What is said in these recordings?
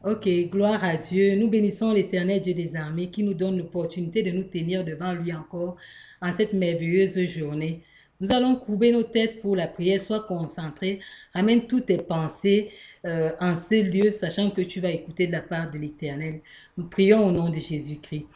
Ok, gloire à Dieu. Nous bénissons l'Éternel Dieu des armées qui nous donne l'opportunité de nous tenir devant lui encore en cette merveilleuse journée. Nous allons courber nos têtes pour la prière, sois concentré, ramène toutes tes pensées en ce lieu, sachant que tu vas écouter de la part de l'Éternel. Nous prions au nom de Jésus-Christ.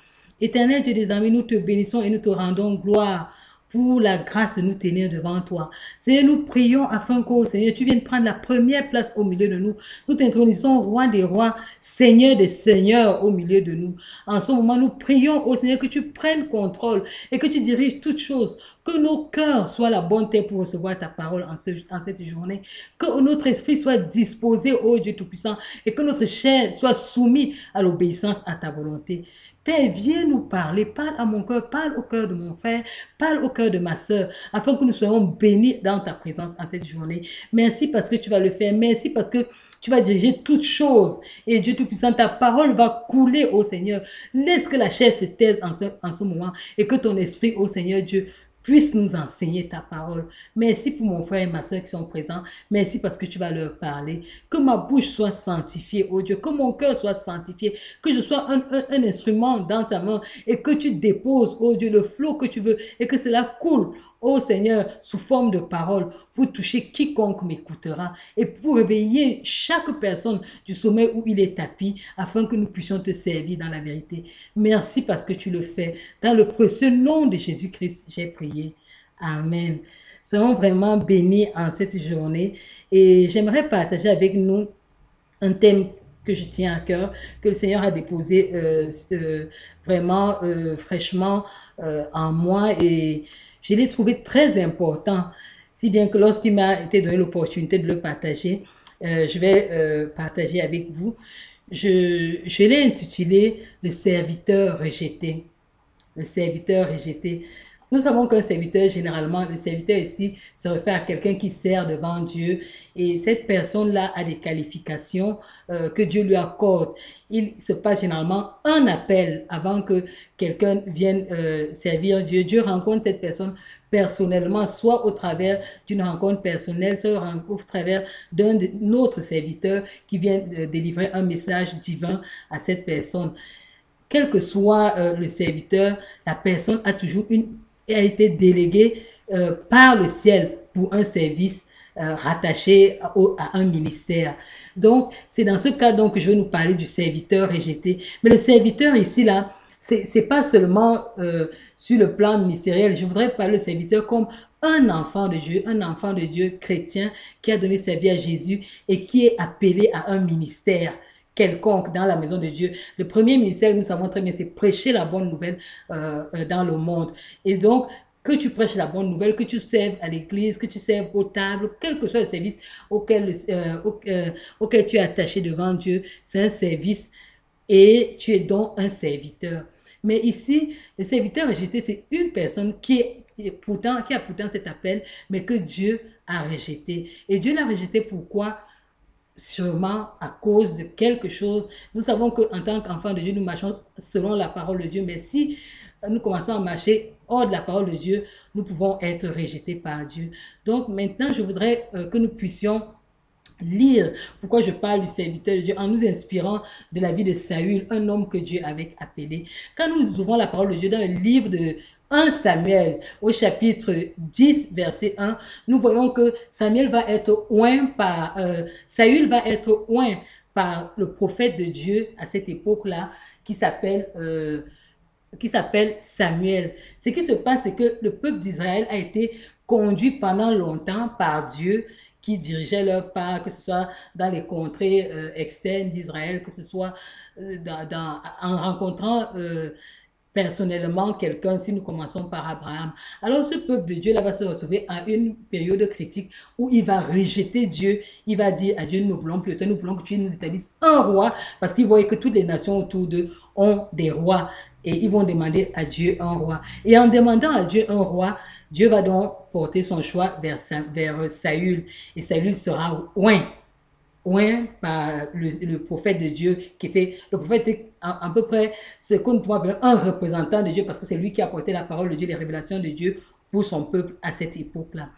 Éternel Dieu des armées, nous te bénissons et nous te rendons gloire pour la grâce de nous tenir devant toi. Seigneur, nous prions afin qu'au Seigneur, tu viennes prendre la première place au milieu de nous. Nous t'intronisons, roi des rois, Seigneur des seigneurs au milieu de nous. En ce moment, nous prions au Seigneur que tu prennes contrôle et que tu diriges toutes choses. Que nos cœurs soient la bonne terre pour recevoir ta parole en cette journée. Que notre esprit soit disposé, ô Dieu Tout-Puissant, et que notre chair soit soumise à l'obéissance à ta volonté. Père, viens nous parler, parle à mon cœur, parle au cœur de mon frère, parle au cœur de ma soeur, afin que nous soyons bénis dans ta présence en cette journée. Merci parce que tu vas le faire, merci parce que tu vas diriger toutes choses. Et Dieu Tout-Puissant, ta parole va couler, ô Seigneur. Laisse que la chair se taise en ce moment et que ton esprit, ô Seigneur Dieu, puisse nous enseigner ta parole. Merci pour mon frère et ma soeur qui sont présents. Merci parce que tu vas leur parler. Que ma bouche soit sanctifiée, oh Dieu. Que mon cœur soit sanctifié. Que je sois un instrument dans ta main et que tu déposes, oh Dieu, le flot que tu veux et que cela coule, oh Seigneur, sous forme de parole pour toucher quiconque m'écoutera et pour réveiller chaque personne du sommeil où il est tapis afin que nous puissions te servir dans la vérité. Merci parce que tu le fais. Dans le précieux nom de Jésus-Christ, j'ai prié. Amen. Soyons vraiment bénis en cette journée et j'aimerais partager avec nous un thème que je tiens à cœur, que le Seigneur a déposé vraiment fraîchement en moi et je l'ai trouvé très important, si bien que lorsqu'il m'a été donné l'opportunité de le partager, je vais partager avec vous. Je l'ai intitulé Le serviteur rejeté. Le serviteur rejeté. Nous savons qu'un serviteur, généralement, le serviteur ici se réfère à quelqu'un qui sert devant Dieu et cette personne-là a des qualifications que Dieu lui accorde. Il se passe généralement un appel avant que quelqu'un vienne servir Dieu. Dieu rencontre cette personne personnellement, soit au travers d'une rencontre personnelle, soit au travers d'un autre serviteur qui vient délivrer un message divin à cette personne. Quel que soit le serviteur, la personne a toujours a été déléguée par le ciel pour un service rattaché à un ministère. Donc, c'est dans ce cas donc, que je vais nous parler du serviteur rejeté. Mais le serviteur ici, là, c'est pas seulement sur le plan ministériel. Je voudrais parler du serviteur comme un enfant de Dieu chrétien qui a donné sa vie à Jésus et qui est appelé à un ministère quelconque dans la maison de Dieu. Le premier ministère, nous savons très bien, c'est prêcher la bonne nouvelle dans le monde. Et donc, que tu prêches la bonne nouvelle, que tu serves à l'église, que tu serves aux tables, quel que soit le service auquel tu es attaché devant Dieu, c'est un service et tu es donc un serviteur. Mais ici, le serviteur rejeté, c'est une personne qui a pourtant cet appel, mais que Dieu a rejeté. Et Dieu l'a rejeté pourquoi? Sûrement à cause de quelque chose. Nous savons qu'en tant qu'enfants de Dieu, nous marchons selon la parole de Dieu, mais si nous commençons à marcher hors de la parole de Dieu, nous pouvons être rejetés par Dieu. Donc maintenant, je voudrais que nous puissions lire pourquoi je parle du serviteur de Dieu en nous inspirant de la vie de Saül, un homme que Dieu avait appelé. Quand nous ouvrons la parole de Dieu dans le livre de 1 Samuel au chapitre 10 verset 1, nous voyons que Saül va être oint par le prophète de Dieu à cette époque-là qui s'appelle Samuel. Ce qui se passe, c'est que le peuple d'Israël a été conduit pendant longtemps par Dieu qui dirigeait leur part, que ce soit dans les contrées externes d'Israël, que ce soit en rencontrant personnellement quelqu'un, si nous commençons par Abraham. Alors ce peuple de Dieu là va se retrouver à une période critique où il va rejeter Dieu, il va dire à Dieu, nous voulons plus de toi, nous voulons que tu nous établisses un roi, parce qu'il voyait que toutes les nations autour d'eux ont des rois, et ils vont demander à Dieu un roi. Et en demandant à Dieu un roi, Dieu va donc porter son choix vers Saül, et Saül sera oint par le prophète de Dieu qui était, le prophète était à peu près ce qu'on pourrait appeler un représentant de Dieu parce que c'est lui qui a porté la parole de Dieu, les révélations de Dieu pour son peuple à cette époque-là.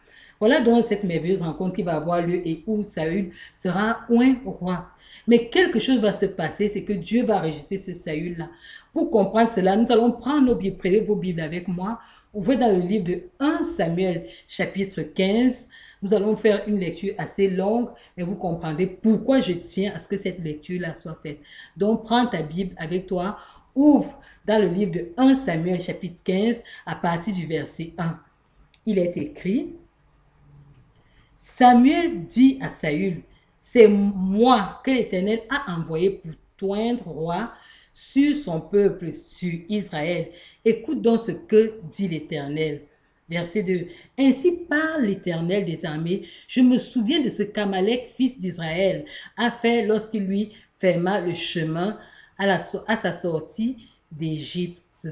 Voilà donc cette merveilleuse rencontre qui va avoir lieu et où Saül sera un roi. Mais quelque chose va se passer, c'est que Dieu va rejeter ce Saül-là. Pour comprendre cela, nous allons prendre nos Bibles, prenez vos Bibles avec moi. Ouvrez dans le livre de 1 Samuel, chapitre 15. Nous allons faire une lecture assez longue, mais vous comprendrez pourquoi je tiens à ce que cette lecture-là soit faite. Donc, prends ta Bible avec toi, ouvre dans le livre de 1 Samuel, chapitre 15, à partir du verset 1. Il est écrit: Samuel dit à Saül, c'est moi que l'Éternel a envoyé pour t'oindre roi sur son peuple, sur Israël. Écoute donc ce que dit l'Éternel. Verset 2. Ainsi parle l'Éternel des armées. Je me souviens de ce qu'Amalek, fils d'Israël, a fait lorsqu'il lui ferma le chemin à sa sortie d'Égypte.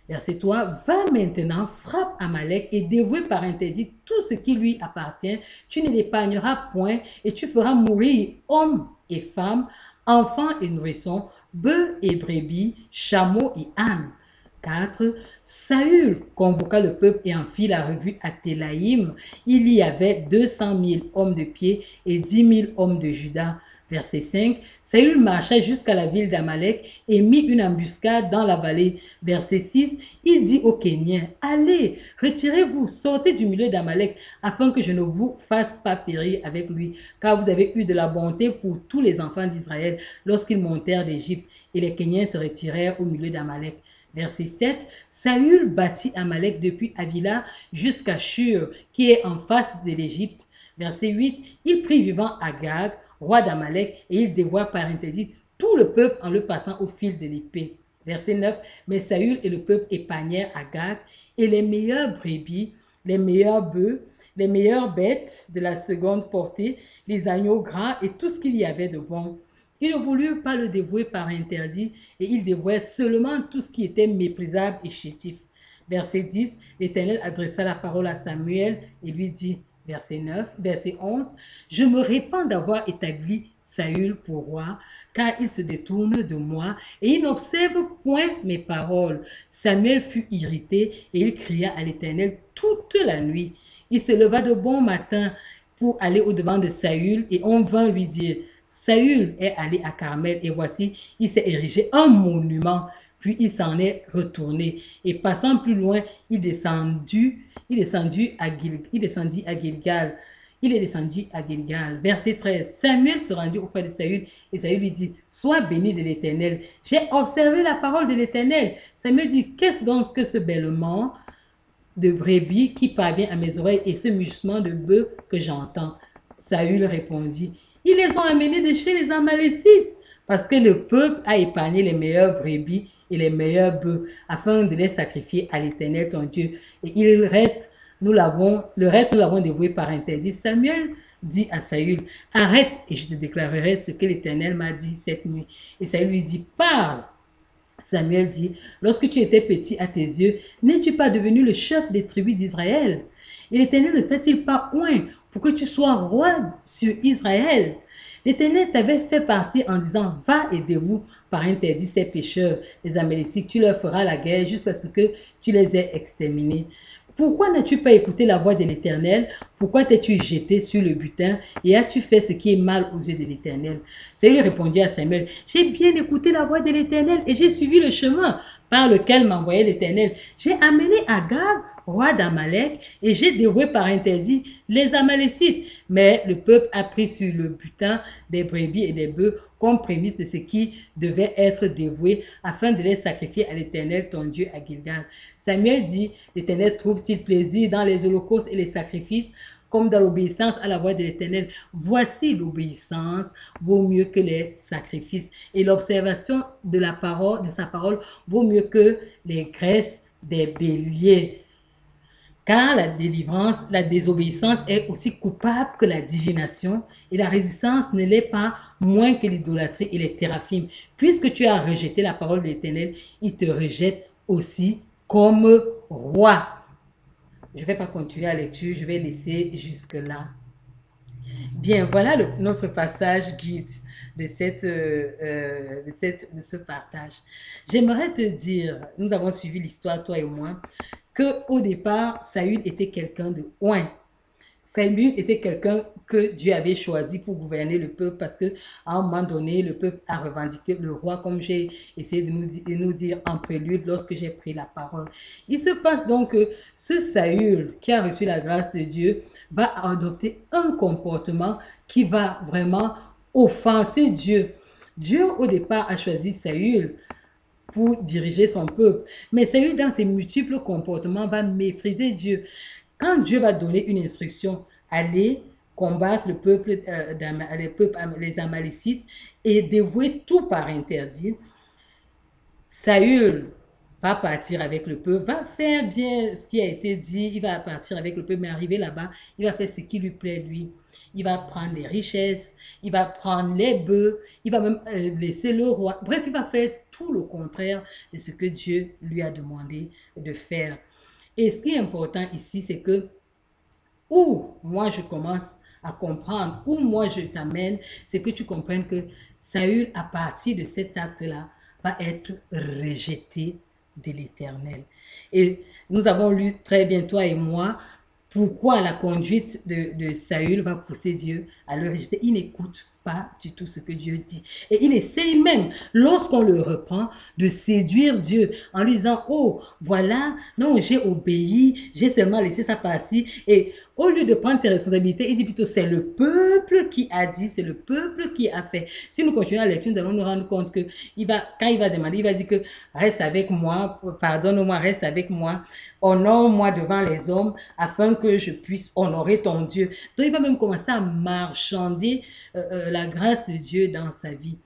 Verset 3, va maintenant, frappe Amalek et dévoue par interdit tout ce qui lui appartient. Tu ne l'épargneras point et tu feras mourir hommes et femmes, enfants et nourrissons, bœufs et brebis, chameaux et ânes. 4. Saül convoqua le peuple et en fit la revue à Télaïm. Il y avait 200 000 hommes de pied et 10 000 hommes de Juda. Verset 5. Saül marcha jusqu'à la ville d'Amalek et mit une embuscade dans la vallée. Verset 6. Il dit aux Kéniens, allez, retirez-vous, sortez du milieu d'Amalek, afin que je ne vous fasse pas périr avec lui, car vous avez eu de la bonté pour tous les enfants d'Israël lorsqu'ils montèrent d'Égypte. Et les Kéniens se retirèrent au milieu d'Amalek. Verset 7. Saül bâtit Amalek depuis Avila jusqu'à Shur, qui est en face de l'Égypte. Verset 8. Il prit vivant Agag, roi d'Amalek, et il dévoua par interdit tout le peuple en le passant au fil de l'épée. Verset 9. Mais Saül et le peuple épargnèrent Agag, et les meilleures brebis, les meilleurs bœufs, les meilleures bêtes de la seconde portée, les agneaux gras et tout ce qu'il y avait de bon. Ils ne voulurent pas le dévouer par interdit, et ils dévouaient seulement tout ce qui était méprisable et chétif. Verset 10. L'Éternel adressa la parole à Samuel et lui dit, verset 11, je me répands d'avoir établi Saül pour roi, car il se détourne de moi et il n'observe point mes paroles. Samuel fut irrité et il cria à l'Éternel toute la nuit. Il se leva de bon matin pour aller au-devant de Saül et on vint lui dire, Saül est allé à Carmel et voici, il s'est érigé un monument. Puis il s'en est retourné et passant plus loin, il descendit à Gilgal. Il est descendu à Gilgal. Verset 13. Samuel se rendit auprès de Saül et Saül lui dit, sois béni de l'Éternel. J'ai observé la parole de l'Éternel. Samuel dit, qu'est-ce donc que ce bêlement de brebis qui parvient à mes oreilles et ce mugissement de bœuf que j'entends? Saül répondit, ils les ont amenés de chez les Amalécites parce que le peuple a épargné les meilleures brebis et les meilleurs bœufs afin de les sacrifier à l'Éternel ton Dieu. Et le reste, nous l'avons dévoué par interdit. Samuel dit à Saül, arrête et je te déclarerai ce que l'Éternel m'a dit cette nuit. Et Saül lui dit, parle. Samuel dit, lorsque tu étais petit à tes yeux, n'es-tu pas devenu le chef des tribus d'Israël? Et l'Éternel ne t'a-t-il pas oint pour que tu sois roi sur Israël? L'Éternel t'avait fait partir en disant, va et dévoue par interdit ces pécheurs, les Amalécites, tu leur feras la guerre jusqu'à ce que tu les aies exterminés. Pourquoi n'as-tu pas écouté la voix de l'Éternel? Pourquoi t'es-tu jeté sur le butin et as-tu fait ce qui est mal aux yeux de l'Éternel? Saül répondit à Samuel, j'ai bien écouté la voix de l'Éternel et j'ai suivi le chemin par lequel m'envoyait l'Éternel. J'ai amené Agag, roi d'Amalek, et j'ai dévoué par interdit les Amalécites. Mais le peuple a pris sur le butin des brebis et des bœufs comme prémisse de ce qui devait être dévoué afin de les sacrifier à l'Éternel ton Dieu à Gilgal. Samuel dit, l'Éternel trouve-t-il plaisir dans les holocaustes et les sacrifices comme dans l'obéissance à la voix de l'Éternel? Voici l'obéissance vaut mieux que les sacrifices et l'observation de la parole, de sa parole vaut mieux que les graisses des béliers. Car la désobéissance est aussi coupable que la divination et la résistance ne l'est pas moins que l'idolâtrie et les téraphimes. Puisque tu as rejeté la parole de l'Éternel, il te rejette aussi comme roi. Je ne vais pas continuer la lecture, je vais laisser jusque-là. Bien, voilà notre passage guide de ce partage. J'aimerais te dire, nous avons suivi l'histoire, toi et moi, qu'au départ, Saül était quelqu'un de oint. Saül était quelqu'un que Dieu avait choisi pour gouverner le peuple parce qu'à un moment donné, le peuple a revendiqué le roi, comme j'ai essayé de nous dire en prélude lorsque j'ai pris la parole. Il se passe donc que ce Saül qui a reçu la grâce de Dieu va adopter un comportement qui va vraiment offenser Dieu. Dieu, au départ, a choisi Saül pour diriger son peuple. Mais Saül, dans ses multiples comportements, va mépriser Dieu. Quand Dieu va donner une instruction, aller combattre le peuple, les Amalécites et dévouer tout par interdit, Saül va partir avec le peuple, va faire bien ce qui a été dit, il va partir avec le peuple, mais arrivé là-bas, il va faire ce qui lui plaît lui. Il va prendre les richesses, il va prendre les bœufs, il va même laisser le roi. Bref, il va faire tout le contraire de ce que Dieu lui a demandé de faire. Et ce qui est important ici, c'est que où moi je commence à comprendre, où moi je t'amène, c'est que tu comprennes que Saül, à partir de cet acte-là, va être rejeté de l'Éternel. Et nous avons lu très bien, toi et moi, pourquoi la conduite de Saül va pousser Dieu à le rejeter. Il n'écoute pas du tout ce que Dieu dit. Et il essaye même, lorsqu'on le reprend, de séduire Dieu en lui disant, oh, voilà, non, j'ai obéi, j'ai seulement laissé ça passer. Et au lieu de prendre ses responsabilités, il dit plutôt, c'est le peuple qui a dit, c'est le peuple qui a fait. Si nous continuons la lecture, nous allons nous rendre compte que quand il va demander, il va dire que reste avec moi, pardonne-moi, reste avec moi, honore-moi devant les hommes, afin que je puisse honorer ton Dieu. Donc il va même commencer à marchander la grâce de Dieu dans sa vie.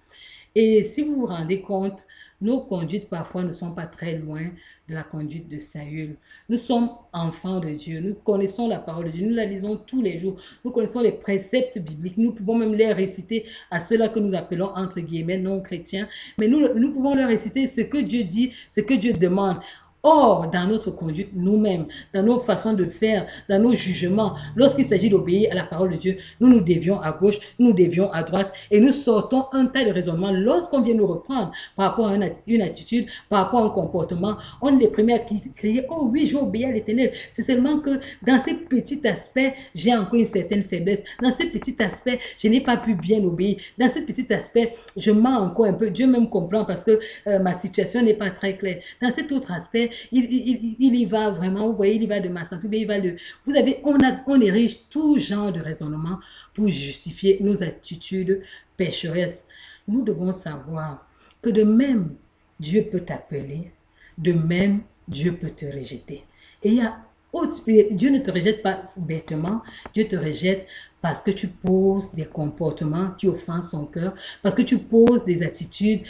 Et si vous vous rendez compte, nos conduites parfois ne sont pas très loin de la conduite de Saül. Nous sommes enfants de Dieu, nous connaissons la parole de Dieu, nous la lisons tous les jours, nous connaissons les préceptes bibliques, nous pouvons même les réciter à ceux-là que nous appelons entre guillemets non chrétiens, mais nous pouvons leur réciter ce que Dieu dit, ce que Dieu demande. Or, dans notre conduite nous-mêmes, dans nos façons de faire, dans nos jugements, lorsqu'il s'agit d'obéir à la parole de Dieu, nous dévions à gauche, nous dévions à droite et nous sortons un tas de raisonnements. Lorsqu'on vient nous reprendre par rapport à une attitude, par rapport à un comportement, on est les premiers à crier, oh oui, j'ai obéi à l'Éternel. C'est seulement que dans ces petits aspects, j'ai encore une certaine faiblesse. Dans ces petits aspects, je n'ai pas pu bien obéir. Dans ces petits aspects, je mens encore un peu. Dieu même comprend parce que ma situation n'est pas très claire. Dans cet autre aspect, il y va vraiment, vous voyez, il y va de ma santé, il va de... Vous avez, on érige tout genre de raisonnement pour justifier nos attitudes pécheresses. Nous devons savoir que de même, Dieu peut t'appeler, de même, Dieu peut te rejeter. Et Dieu ne te rejette pas bêtement, Dieu te rejette parce que tu poses des comportements qui offensent son cœur, parce que tu poses des attitudes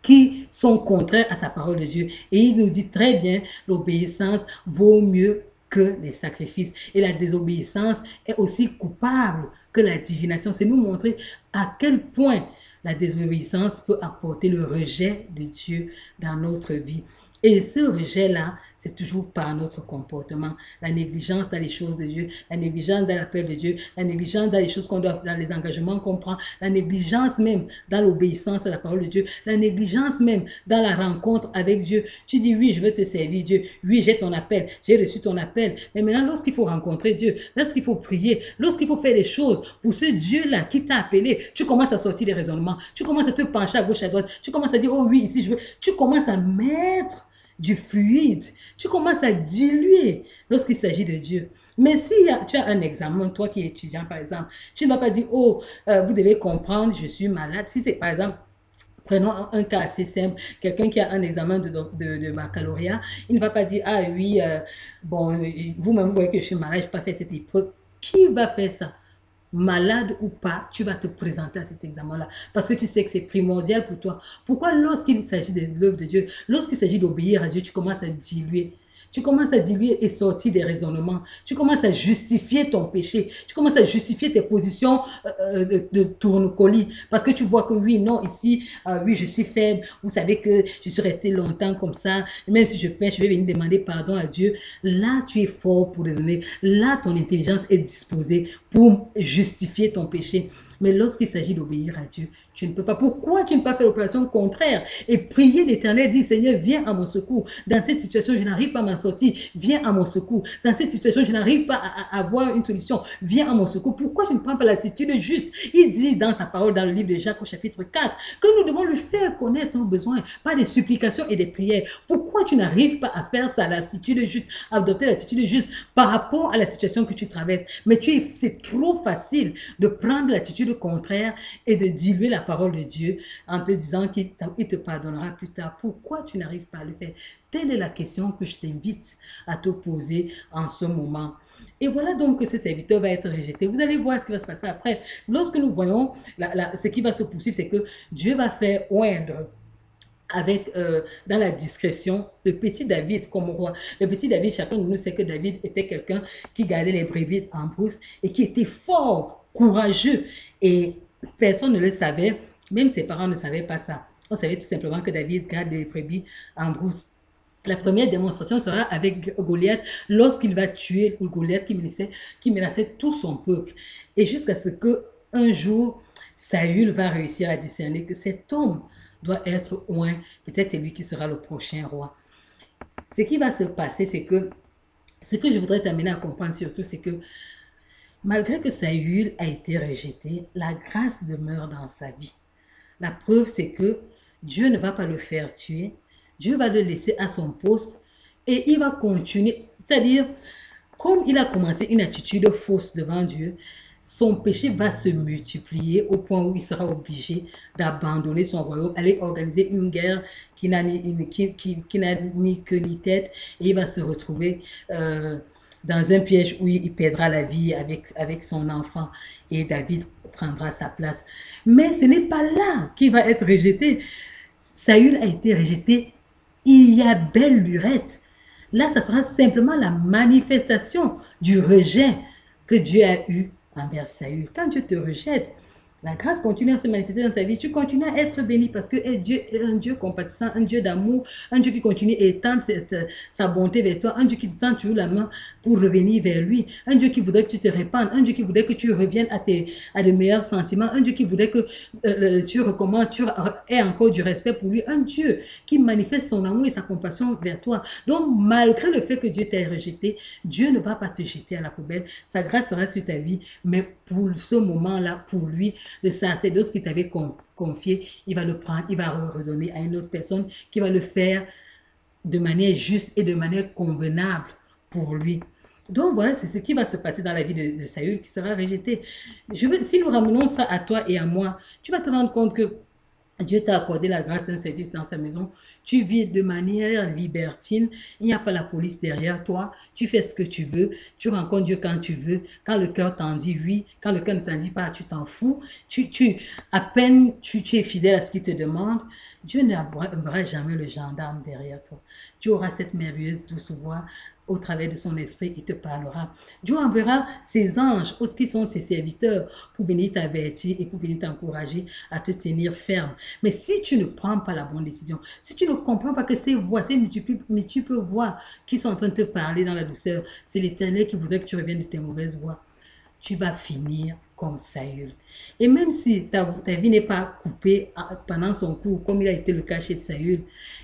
qui sont contraires à sa parole de Dieu. Et il nous dit très bien, l'obéissance vaut mieux que les sacrifices. Et la désobéissance est aussi coupable que la divination. C'est nous montrer à quel point la désobéissance peut apporter le rejet de Dieu dans notre vie. Et ce rejet-là, c'est toujours par notre comportement. La négligence dans les choses de Dieu, la négligence dans l'appel de Dieu, la négligence dans les choses qu'on doit, dans les engagements qu'on prend, la négligence même dans l'obéissance à la parole de Dieu, la négligence même dans la rencontre avec Dieu. Tu dis oui, je veux te servir Dieu. Oui, j'ai ton appel, j'ai reçu ton appel. Mais maintenant, lorsqu'il faut rencontrer Dieu, lorsqu'il faut prier, lorsqu'il faut faire des choses pour ce Dieu-là qui t'a appelé, tu commences à sortir des raisonnements, tu commences à te pencher à gauche, à droite, tu commences à dire oh oui, ici je veux, tu commences à mettre du fluide, tu commences à diluer lorsqu'il s'agit de Dieu. Mais si tu as un examen, toi qui es étudiant par exemple, tu ne vas pas dire, oh, vous devez comprendre, je suis malade. Si c'est par exemple, prenons un cas assez simple, quelqu'un qui a un examen de baccalauréat, il ne va pas dire, ah oui, bon, vous-même vous voyez que je suis malade, je n'ai pas fait cette épreuve. Qui va faire ça? Malade ou pas, tu vas te présenter à cet examen-là parce que tu sais que c'est primordial pour toi. Pourquoi lorsqu'il s'agit de l'œuvre de Dieu, lorsqu'il s'agit d'obéir à Dieu, tu commences à diluer? Tu commences à diluer et sortir des raisonnements. Tu commences à justifier ton péché. Tu commences à justifier tes positions de tournecolis. Parce que tu vois que oui, non, ici, oui, je suis faible. Vous savez que je suis resté longtemps comme ça. Même si je pêche, je vais venir demander pardon à Dieu. Là, tu es fort pour raisonner. Là, ton intelligence est disposée pour justifier ton péché. Mais lorsqu'il s'agit d'obéir à Dieu, tu ne peux pas. Pourquoi tu ne peux pas faire l'opération contraire et prier l'Éternel, dire Seigneur, viens à mon secours. Dans cette situation, je n'arrive pas à m'en sortir. Viens à mon secours. Dans cette situation, je n'arrive pas à avoir une solution. Viens à mon secours. Pourquoi tu ne prends pas l'attitude juste? Il dit dans sa parole, dans le livre de Jacques au chapitre 4, que nous devons lui faire connaître nos besoins par des supplications et des prières. Pourquoi tu n'arrives pas à faire ça, l'attitude juste, à adopter l'attitude juste par rapport à la situation que tu traverses? Mais c'est trop facile de prendre l'attitude contraire et de diluer la parole de Dieu en te disant qu'il te pardonnera plus tard. Pourquoi tu n'arrives pas à le faire? Telle est la question que je t'invite à te poser en ce moment. Et voilà donc que ce serviteur va être rejeté. Vous allez voir ce qui va se passer après. Lorsque nous voyons ce qui va se poursuivre, c'est que Dieu va faire oindre avec, dans la discrétion, le petit David comme roi. Le petit David, chacun de nous sait que David était quelqu'un qui gardait les brebis en brousse et qui était fort, courageux. Et personne ne le savait, même ses parents ne savaient pas ça. On savait tout simplement que David garde les brebis en brousse. La première démonstration sera avec Goliath lorsqu'il va tuer Goliath qui menaçait tout son peuple. Et jusqu'à ce qu'un jour, Saül va réussir à discerner que cet homme doit être oint. Peut-être c'est lui qui sera le prochain roi. Ce qui va se passer, c'est que ce que je voudrais t'amener à comprendre surtout, c'est que malgré que Saül a été rejeté, la grâce demeure dans sa vie. La preuve, c'est que Dieu ne va pas le faire tuer. Dieu va le laisser à son poste et il va continuer. C'est-à-dire, comme il a commencé une attitude fausse devant Dieu, son péché va se multiplier au point où il sera obligé d'abandonner son royaume, aller organiser une guerre qui n'a ni queue ni tête, et il va se retrouver dans un piège où il perdra la vie avec son enfant et David prendra sa place. Mais ce n'est pas là qu'il va être rejeté. Saül a été rejeté il y a belle lurette. Là, ça sera simplement la manifestation du rejet que Dieu a eu envers Saül. Quand Dieu te rejette, la grâce continue à se manifester dans ta vie. Tu continues à être béni parce que Dieu est un Dieu compatissant, un Dieu d'amour, un Dieu qui continue à étendre sa bonté vers toi, un Dieu qui te tend toujours la main pour revenir vers lui, un Dieu qui voudrait que tu te répandes, un Dieu qui voudrait que tu reviennes à de meilleurs sentiments, un Dieu qui voudrait que tu recommences, tu aies encore du respect pour lui, un Dieu qui manifeste son amour et sa compassion vers toi. Donc, malgré le fait que Dieu t'ait rejeté, Dieu ne va pas te jeter à la poubelle. Sa grâce sera sur ta vie, mais pour ce moment-là, pour lui, le sacerdoce qu'il t'avait confié, il va le prendre, il va redonner à une autre personne qui va le faire de manière juste et de manière convenable pour lui. Donc voilà, c'est ce qui va se passer dans la vie de Saül qui sera rejeté. Si nous ramenons ça à toi et à moi, tu vas te rendre compte que Dieu t'a accordé la grâce d'un service dans sa maison. Tu vis de manière libertine. Il n'y a pas la police derrière toi. Tu fais ce que tu veux. Tu rencontres Dieu quand tu veux. Quand le cœur t'en dit oui, quand le cœur ne t'en dit pas, tu t'en fous. À peine tu es fidèle à ce qu'il te demande. Dieu n'abreuve jamais le gendarme derrière toi. Tu auras cette merveilleuse douce voix. Au travers de son esprit, il te parlera. Dieu enverra ses anges, qui sont ses serviteurs, pour venir t'avertir et pour venir t'encourager à te tenir ferme. Mais si tu ne prends pas la bonne décision, si tu ne comprends pas que ces voix, ces multiples voix qui sont en train de te parler dans la douceur, c'est l'Éternel qui voudrait que tu reviennes de tes mauvaises voix, tu vas finir comme Saül. Et même si ta vie n'est pas coupée pendant son cours, comme il a été le cas chez Saül,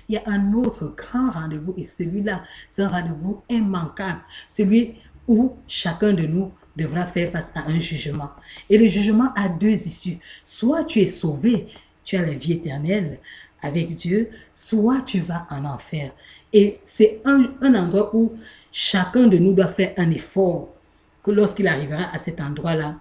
il y a un autre grand rendez-vous et celui-là, c'est un rendez-vous immanquable, celui où chacun de nous devra faire face à un jugement. Et le jugement a deux issues. Soit tu es sauvé, tu as la vie éternelle avec Dieu, soit tu vas en enfer. Et c'est un endroit où chacun de nous doit faire un effort, que lorsqu'il arrivera à cet endroit-là,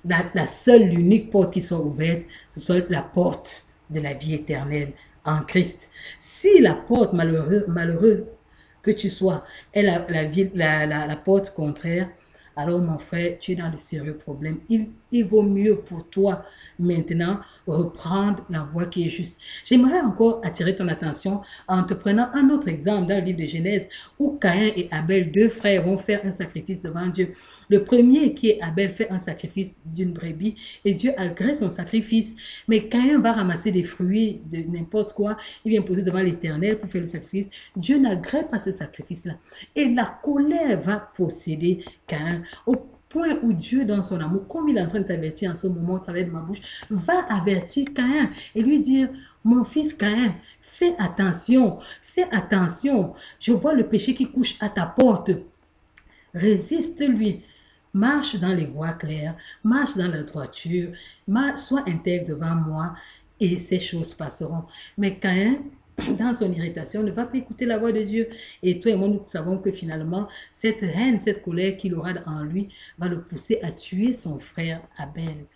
la seule, l'unique porte qui soit ouverte, ce soit la porte de la vie éternelle en Christ. Si la porte, malheureux que tu sois, est la porte contraire, alors mon frère, tu es dans de sérieux problèmes. Il vaut mieux pour toi maintenant reprendre la voie qui est juste. J'aimerais encore attirer ton attention en te prenant un autre exemple dans le livre de Genèse où Caïn et Abel, deux frères, vont faire un sacrifice devant Dieu. Le premier, qui est Abel, fait un sacrifice d'une brebis et Dieu agresse son sacrifice. Mais Caïn va ramasser des fruits, de n'importe quoi, il vient poser devant l'Éternel pour faire le sacrifice. Dieu n'agresse pas ce sacrifice-là. Et la colère va posséder Caïn point où Dieu, dans son amour, comme il est en train de t'avertir en ce moment au travers de ma bouche, va avertir Caïn et lui dire, mon fils Caïn, fais attention, fais attention. Je vois le péché qui couche à ta porte. Résiste-lui. Marche dans les voies claires, marche dans la droiture, sois intègre devant moi et ces choses passeront. Mais Caïn, dans son irritation, ne va pas écouter la voix de Dieu. Et toi et moi, nous savons que finalement, cette haine, cette colère qu'il aura en lui, va le pousser à tuer son frère Abel.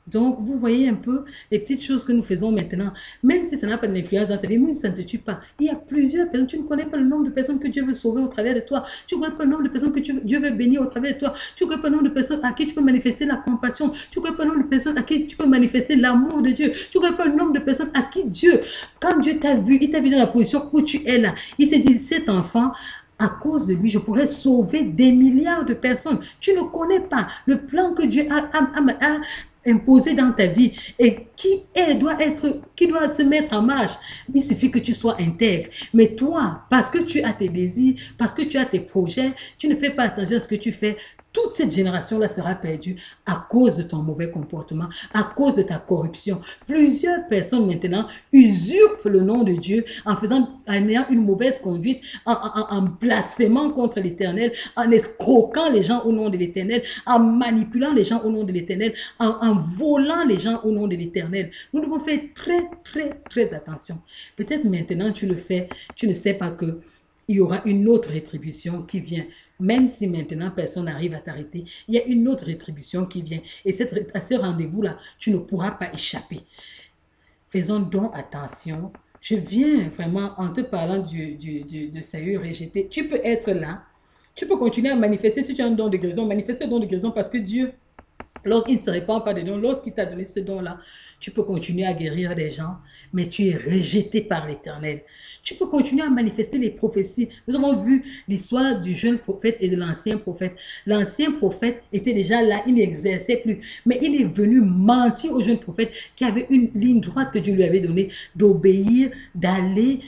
Donc, vous voyez un peu les petites choses que nous faisons maintenant. Même si ça n'a pas d'influence dans ta vie, même si ça ne te tue pas. Il y a plusieurs personnes, tu ne connais pas le nombre de personnes que Dieu veut sauver au travers de toi. Tu ne connais pas le nombre de personnes que Dieu veut bénir au travers de toi. Tu ne connais pas le nombre de personnes à qui tu peux manifester la compassion. Tu ne connais pas le nombre de personnes à qui tu peux manifester l'amour de Dieu. Tu ne connais pas le nombre de personnes à qui Dieu, quand Dieu t'a vu, il t'a vu dans la position où tu es là. Il s'est dit, cet enfant, à cause de lui, je pourrais sauver des milliards de personnes. Tu ne connais pas le plan que Dieu a imposé dans ta vie et qui doit se mettre en marche. Il suffit que tu sois intègre. Mais toi, parce que tu as tes désirs, parce que tu as tes projets, tu ne fais pas attention à ce que tu fais. Toute cette génération-là sera perdue à cause de ton mauvais comportement, à cause de ta corruption. Plusieurs personnes maintenant usurpent le nom de Dieu en ayant une mauvaise conduite, en blasphémant contre l'Éternel, en escroquant les gens au nom de l'Éternel, en manipulant les gens au nom de l'Éternel, en volant les gens au nom de l'Éternel. Nous devons faire très, très, très attention. Peut-être maintenant tu le fais, tu ne sais pas que il y aura une autre rétribution qui vient. Même si maintenant personne n'arrive à t'arrêter, il y a une autre rétribution qui vient. Et à ce rendez-vous-là, tu ne pourras pas échapper. Faisons donc attention. Je viens vraiment en te parlant de salut rejeté. Tu peux être là. Tu peux continuer à manifester si tu as un don de guérison. Manifester le don de guérison parce que Dieu, lorsqu'il ne se répand pas de dons, lorsqu'il t'a donné ce don-là, tu peux continuer à guérir des gens, mais tu es rejeté par l'Éternel. Tu peux continuer à manifester les prophéties. Nous avons vu l'histoire du jeune prophète et de l'ancien prophète. L'ancien prophète était déjà là, il n'exerçait plus. Mais il est venu mentir au jeune prophète qui avait une ligne droite que Dieu lui avait donnée, d'obéir, d'aller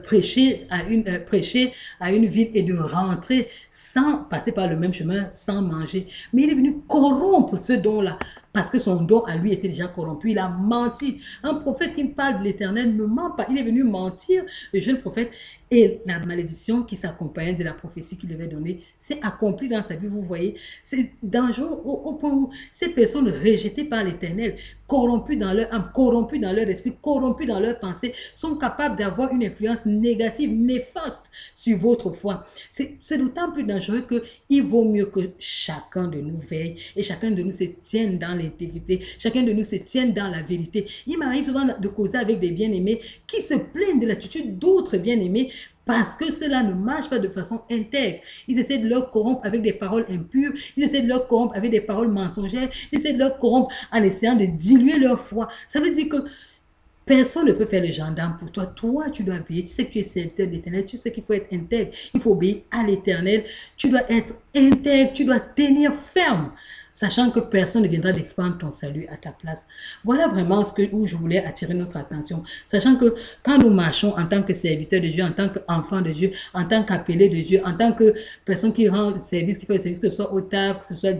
prêcher à une ville et de rentrer sans passer par le même chemin, sans manger. Mais il est venu corrompre ce don-là. Parce que son don à lui était déjà corrompu. Il a menti. Un prophète qui parle de l'Éternel ne ment pas. Il est venu mentir, le jeune prophète. Et la malédiction qui s'accompagnait de la prophétie qu'il devait donner s'est accomplie dans sa vie. Vous voyez, c'est dangereux au point où ces personnes rejetées par l'Éternel, corrompues dans leur âme, corrompues dans leur esprit, corrompues dans leur pensée, sont capables d'avoir une influence négative, néfaste sur votre foi. C'est d'autant plus dangereux qu'il vaut mieux que chacun de nous veille et chacun de nous se tienne dans l'intégrité, chacun de nous se tienne dans la vérité. Il m'arrive souvent de causer avec des bien-aimés qui se plaignent de l'attitude d'autres bien-aimés parce que cela ne marche pas de façon intègre. Ils essaient de leur corrompre avec des paroles impures, ils essaient de leur corrompre avec des paroles mensongères, ils essaient de leur corrompre en essayant de diluer leur foi. Ça veut dire que personne ne peut faire le gendarme pour toi. Toi, tu dois veiller. Tu sais que tu es serviteur de l'Éternel. Tu sais qu'il faut être intègre. Il faut obéir à l'Éternel. Tu dois être intègre. Tu dois tenir ferme, sachant que personne ne viendra défendre ton salut à ta place. Voilà vraiment où je voulais attirer notre attention. Sachant que quand nous marchons en tant que serviteur de Dieu, en tant qu'enfant de Dieu, en tant qu'appelé de Dieu, en tant que personne qui rend service, qui fait le service, que ce soit auteur, que ce soit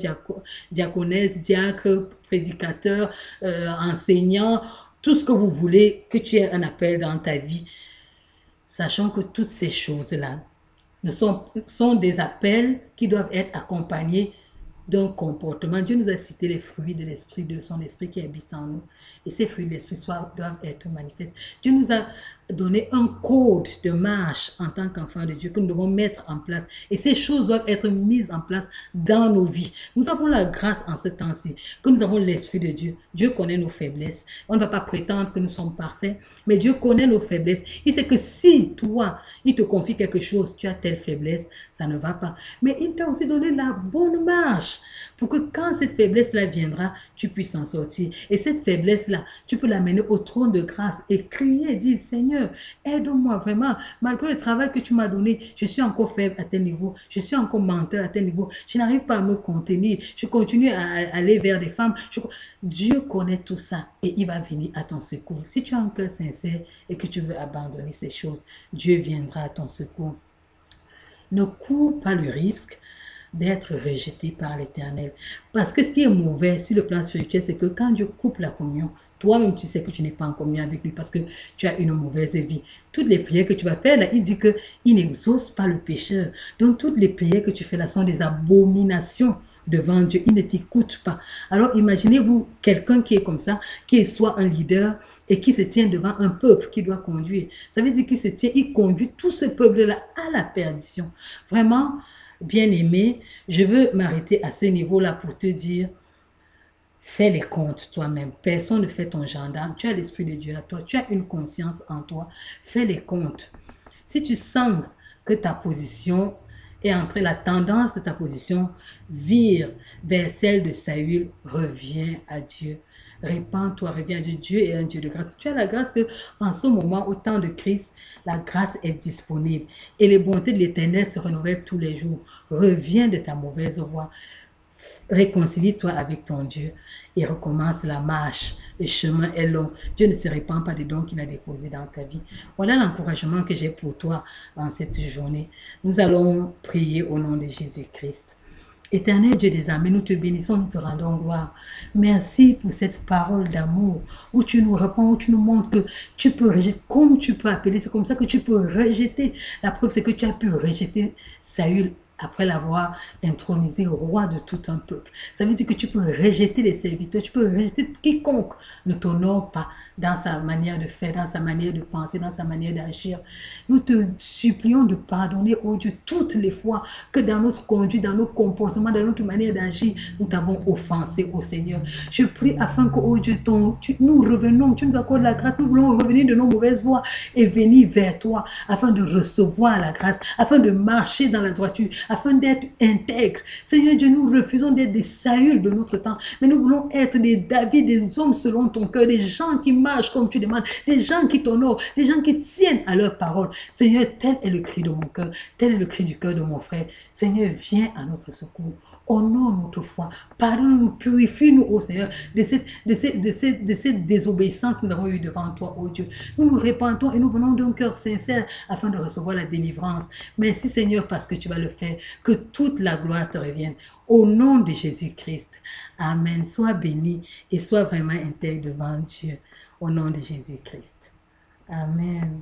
diaconesse, diacre, prédicateur, enseignant, tout ce que vous voulez, que tu aies un appel dans ta vie, sachant que toutes ces choses-là sont des appels qui doivent être accompagnés d'un comportement. Dieu nous a cité les fruits de l'esprit, de son esprit qui habite en nous. Et ces fruits de l'esprit doivent être manifestes. Dieu nous a donné un code de marche en tant qu'enfants de Dieu que nous devons mettre en place. Et ces choses doivent être mises en place dans nos vies. Nous avons la grâce en ce temps-ci, que nous avons l'esprit de Dieu. Dieu connaît nos faiblesses. On ne va pas prétendre que nous sommes parfaits, mais Dieu connaît nos faiblesses. Il sait que si toi, il te confie quelque chose, tu as telle faiblesse, ça ne va pas. Mais il t'a aussi donné la bonne marche pour que quand cette faiblesse-là viendra, tu puisses en sortir. Et cette faiblesse-là, tu peux l'amener au trône de grâce et crier, dire, Seigneur, aide-moi vraiment. Malgré le travail que tu m'as donné, je suis encore faible à tel niveau. Je suis encore menteur à tel niveau. Je n'arrive pas à me contenir. Je continue à aller vers des femmes. Dieu connaît tout ça et il va venir à ton secours. Si tu as un cœur sincère et que tu veux abandonner ces choses, Dieu viendra à ton secours. Ne cours pas le risque d'être rejeté par l'Éternel. Parce que ce qui est mauvais sur le plan spirituel, c'est que quand Dieu coupe la communion, toi-même, tu sais que tu n'es pas en communion avec lui parce que tu as une mauvaise vie. Toutes les prières que tu vas faire, là, il dit qu'il n'exauce pas le pécheur. Donc, toutes les prières que tu fais là sont des abominations devant Dieu. Il ne t'écoute pas. Alors, imaginez-vous quelqu'un qui est comme ça, qui est soit un leader et qui se tient devant un peuple qui doit conduire. Ça veut dire qu'il se tient, il conduit tout ce peuple-là à la perdition. Vraiment, bien-aimé, je veux m'arrêter à ce niveau-là pour te dire, fais les comptes toi-même. Personne ne fait ton gendarme. Tu as l'Esprit de Dieu à toi. Tu as une conscience en toi. Fais les comptes. Si tu sens que ta position est entre la tendance de ta position vire vers celle de Saül, reviens à Dieu. Répands-toi, reviens à Dieu. Dieu est un Dieu de grâce. Tu as la grâce que en ce moment, au temps de Christ, la grâce est disponible et les bontés de l'Éternel se renouvellent tous les jours. Reviens de ta mauvaise voie. Réconcilie-toi avec ton Dieu et recommence la marche. Le chemin est long. Dieu ne se répand pas des dons qu'il a déposés dans ta vie. Voilà l'encouragement que j'ai pour toi en cette journée. Nous allons prier au nom de Jésus-Christ. Éternel Dieu des armées, nous te bénissons, nous te rendons gloire. Merci pour cette parole d'amour où tu nous réponds, où tu nous montres que tu peux rejeter, comme tu peux appeler, c'est comme ça que tu peux rejeter. La preuve, c'est que tu as pu rejeter Saül après l'avoir intronisé roi de tout un peuple. Ça veut dire que tu peux rejeter les serviteurs, tu peux rejeter quiconque ne t'honore pas dans sa manière de faire, dans sa manière de penser, dans sa manière d'agir. Nous te supplions de pardonner, oh Dieu, toutes les fois que dans notre conduite, dans nos comportements, dans notre manière d'agir, nous t'avons offensé au Seigneur. Je prie afin que, oh Dieu, nous revenons, tu nous accordes la grâce, nous voulons revenir de nos mauvaises voies et venir vers toi afin de recevoir la grâce, afin de marcher dans la droiture, afin d'être intègre. Seigneur Dieu, nous refusons d'être des Saül de notre temps, mais nous voulons être des David, des hommes selon ton cœur, des gens qui marchent comme tu demandes, des gens qui t'honorent, des gens qui tiennent à leur parole. Seigneur, tel est le cri de mon cœur, tel est le cri du cœur de mon frère. Seigneur, viens à notre secours. Honore notre foi. Pardonne-nous, purifie-nous, ô Seigneur, de cette désobéissance que nous avons eue devant toi, ô Dieu. Nous nous répentons et nous venons d'un cœur sincère afin de recevoir la délivrance. Merci, Seigneur, parce que tu vas le faire. Que toute la gloire te revienne. Au nom de Jésus-Christ. Amen. Sois béni et sois vraiment intègre devant Dieu. Au nom de Jésus-Christ. Amen.